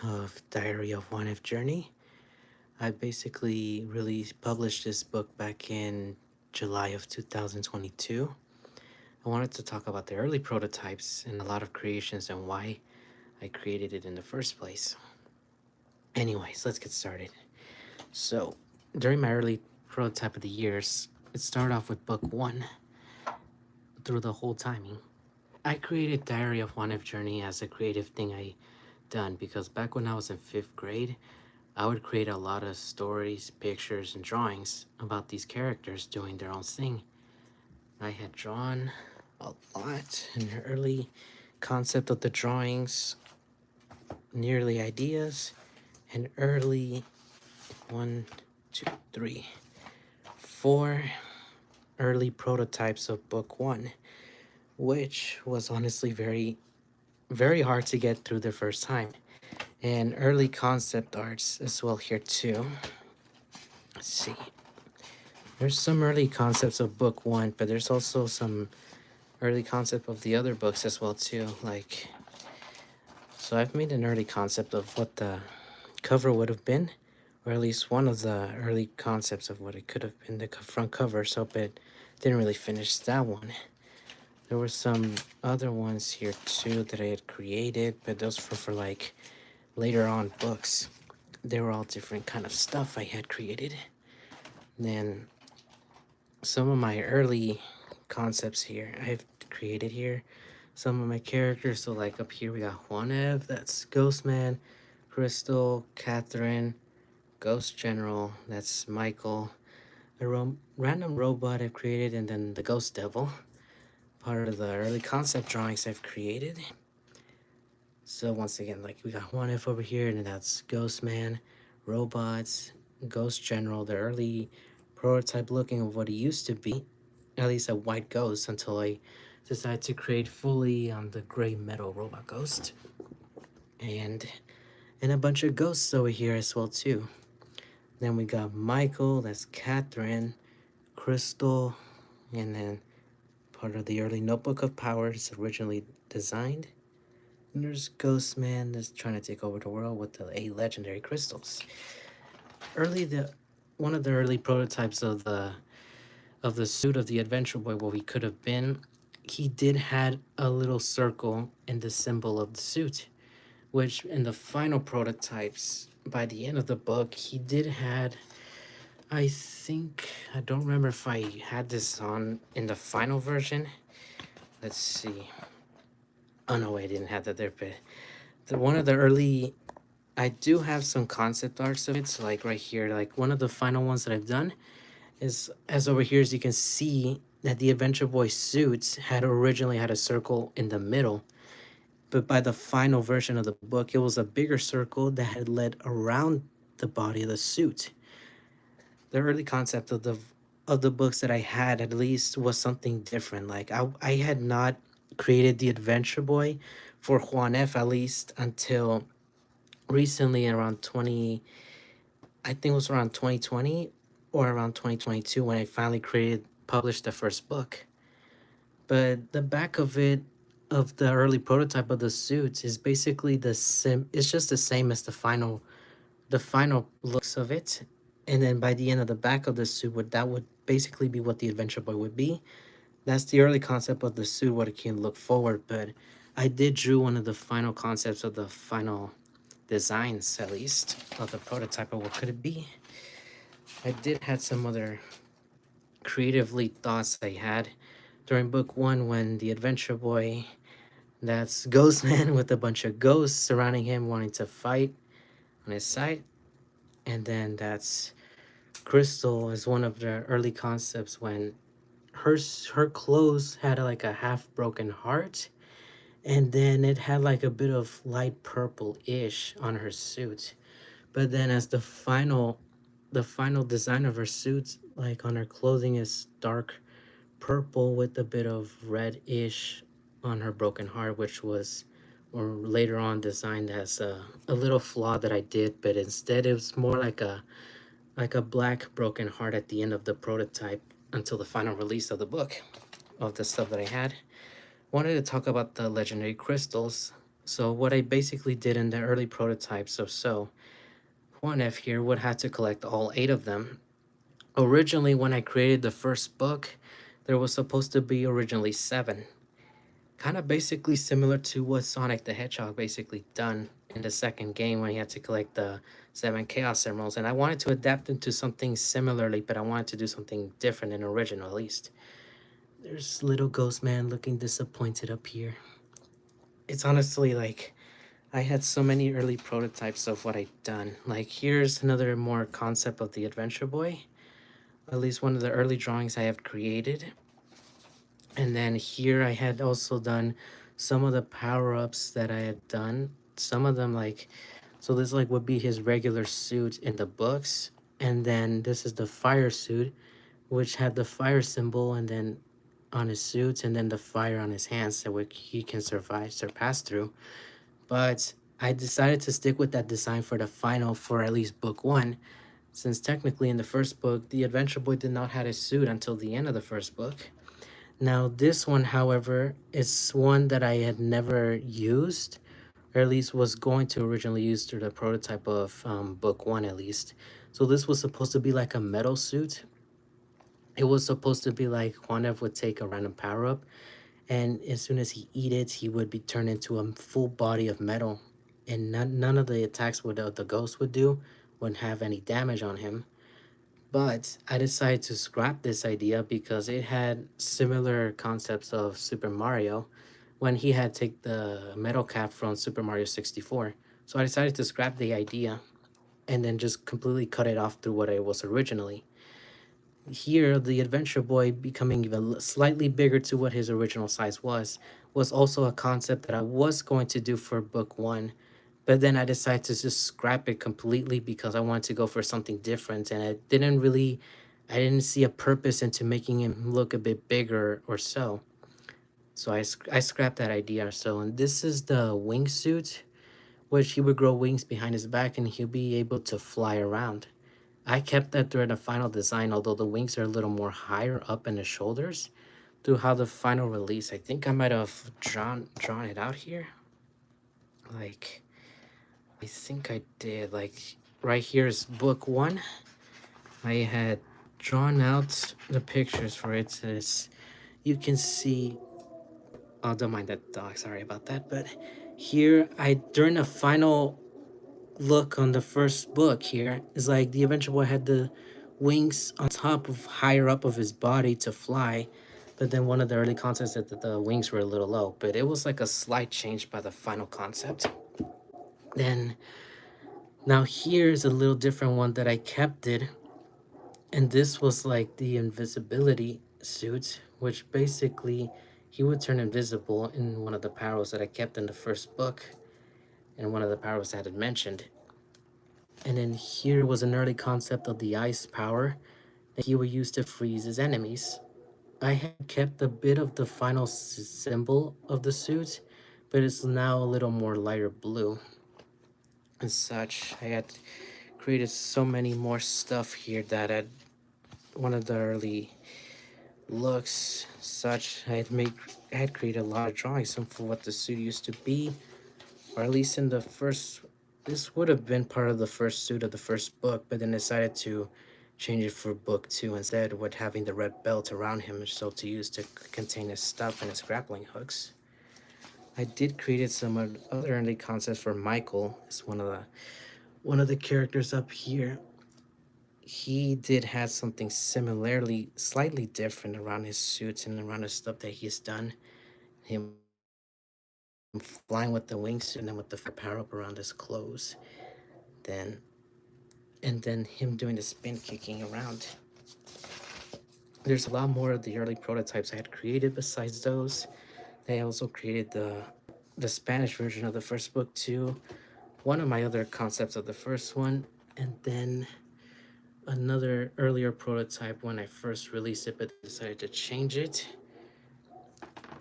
of Diary of JuanF Journey. I basically published this book back in July of 2022. I wanted to talk about the early prototypes and a lot of creations and why I created it in the first place. Anyways, let's get started. So, during my early prototype of the years, it started off with book one through the whole timing. I created Diary of JuanF Journey as a creative thing I done because back when I was in 5th grade, I would create a lot of stories, pictures, and drawings about these characters doing their own thing. I had drawn a lot in the early concept of the drawings, nearly ideas, and early 1, 2, 3, 4 early prototypes of book one, which was honestly very hard to get through the first time. And early concept arts as well here too. Let's see. There's some early concepts of book one, but there's also some early concept of the other books as well too. So I've made an early concept of what the cover would have been, or at least one of the early concepts of what it could have been, the front cover, so but didn't really finish that one. There were some other ones here too that I had created, but those were for like later on books. They were all different kind of stuff I had created. Then some of my early concepts here I've created here. Some of my characters, so like up here we got JuanF, that's Ghostman, Crystal, Katherine, Ghost General, that's Michael, a random robot I've created, and then the Ghost Devil, part of the early concept drawings I've created. So once again, like we got JuanF over here, and that's Ghostman, robots, Ghost General, the early prototype looking of what he used to be, at least a white ghost, until I decided to create fully on the gray metal robot ghost. And a bunch of ghosts over here as well too. Then we got Michael, that's Katherine, Crystal, and then part of the early Notebook of Powers originally designed. And there's Ghostman that's trying to take over the world with the 8 legendary crystals. One of the early prototypes of the suit of the Adventure Boy, what he could have been, he did had a little circle in the symbol of the suit, which in the final prototypes, by the end of the book, he did had, I don't remember if I had this on in the final version. Let's see. Oh no, I didn't have that there, but one of the early, I do have some concept arts of it. So like right here, like one of the final ones that I've done is, as over here, as you can see, that the Adventure Boy suits had originally had a circle in the middle, but by the final version of the book, it was a bigger circle that had led around the body of the suit. The early concept of the books that I had, at least, was something different. Like I had not created the Adventure Boy for JuanF, at least until recently, around 20, I think it was around 2020 or around 2022, when I finally published the first book. But the back of it, of the early prototype of the suits, is basically the same. It's just the same as the final looks of it. And then by the end of the back of the suit, that would basically be what the Adventure Boy would be. That's the early concept of the suit, what it can look forward. But I did drew one of the final concepts of the final designs, at least, of the prototype of what could it be. I did have some other creatively thoughts I had during book one, when the Adventure Boy, that's Ghostman with a bunch of ghosts surrounding him wanting to fight on his side. And then that's Crystal as one of the early concepts, when her clothes had like a half broken heart, and then it had like a bit of light purple-ish on her suit. But then as the final design of her suit, like on her clothing, is dark purple with a bit of red-ish on her broken heart, which was, or later on, designed as a little flaw that I did, but instead it was more like a black broken heart at the end of the prototype until the final release of the book, of the stuff that I had. Wanted to talk about the legendary crystals. So what I basically did in the early prototypes of JuanF here would have to collect all 8 of them. Originally, when I created the first book, there was supposed to be originally 7. Kind of basically similar to what Sonic the Hedgehog basically done in the second game when he had to collect the 7 Chaos Emeralds. And I wanted to adapt into something similarly, but I wanted to do something different and original at least. There's little Ghost Man looking disappointed up here. It's honestly like I had so many early prototypes of what I'd done. Like here's another more concept of the Adventure Boy. At least one of the early drawings I have created. And then here I had also done some of the power-ups that I had done. Some of them like, so this like would be his regular suit in the books. And then this is the fire suit, which had the fire symbol and then on his suit and then the fire on his hands so he can surpass through. But I decided to stick with that design for the final for at least book 1, since technically in the first book, the Adventure Boy did not have his suit until the end of the first book. Now, this one, however, is one that I had never used, or at least was going to originally use through the prototype of book 1 at least. So this was supposed to be like a metal suit. It was supposed to be like JuanF would take a random power up, and as soon as he eat it, he would be turned into a full body of metal, and none of the attacks would the ghost would do wouldn't have any damage on him. But I decided to scrap this idea because it had similar concepts of Super Mario when he had take the metal cap from Super Mario 64. So I decided to scrap the idea and then just completely cut it off through what it was originally. Here, the Adventure Boy becoming even slightly bigger to what his original size was also a concept that I was going to do for book 1, but then I decided to just scrap it completely because I wanted to go for something different, and I didn't see a purpose into making him look a bit bigger or so. So I scrapped that idea. So, and this is the wingsuit, which he would grow wings behind his back and he'll be able to fly around. I kept that during the final design, although the wings are a little more higher up in the shoulders. Through how the final release, I think I might have drawn it out here. Like, I think I did. Like, right here is book 1. I had drawn out the pictures for it. As you can see, oh, don't mind that dog. Sorry about that. But here, during the final look on the first book here is like the Adventure Boy had the wings on top of higher up of his body to fly, but then one of the early concepts that the wings were a little low, but it was like a slight change by the final concept. Then now here's a little different one that I kept it, and this was like the invisibility suit, which basically he would turn invisible in one of the powers that I kept in the first book and one of the powers that I had mentioned. And then here was an early concept of the ice power that he would use to freeze his enemies. I had kept a bit of the final symbol of the suit, but it's now a little more lighter blue and such. I had created so many more stuff here that at one of the early looks such I had created a lot of drawings for what the suit used to be, or at least in the first. This would have been part of the first suit of the first book, but then decided to change it for book 2 instead, with having the red belt around him, so to use to contain his stuff and his grappling hooks. I did create some other early concepts for Michael. It's one of the characters up here. He did have something similarly, slightly different around his suits and around the stuff that he's done. Him flying with the wingsuit and then with the power up around his clothes. Then and then him doing the spin kicking around. There's a lot more of the early prototypes I had created besides those. I also created the Spanish version of the first book too. One of my other concepts of the first one, and then another earlier prototype when I first released it, but decided to change it.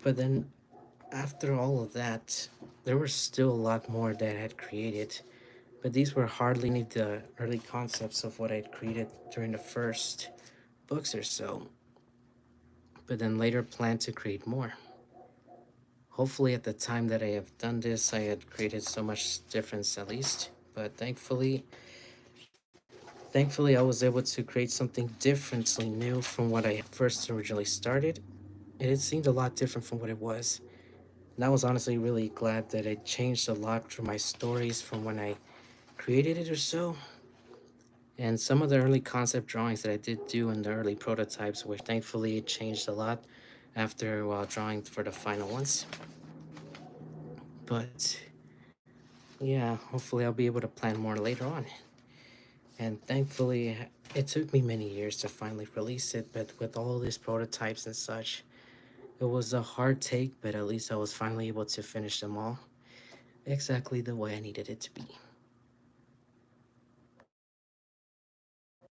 But then after all of that, there were still a lot more that I had created, but these were hardly any of the early concepts of what I had created during the first books or so, but then later planned to create more. Hopefully at the time that I have done this, I had created so much difference at least. But thankfully I was able to create something differently new from what I first originally started. And it seemed a lot different from what it was. And I was honestly really glad that it changed a lot through my stories from when I created it or so. And some of the early concept drawings that I did do in the early prototypes, which thankfully it changed a lot after while drawing for the final ones. But yeah, hopefully I'll be able to plan more later on. And thankfully, it took me many years to finally release it, but with all these prototypes and such, it was a hard take, but at least I was finally able to finish them all exactly the way I needed it to be.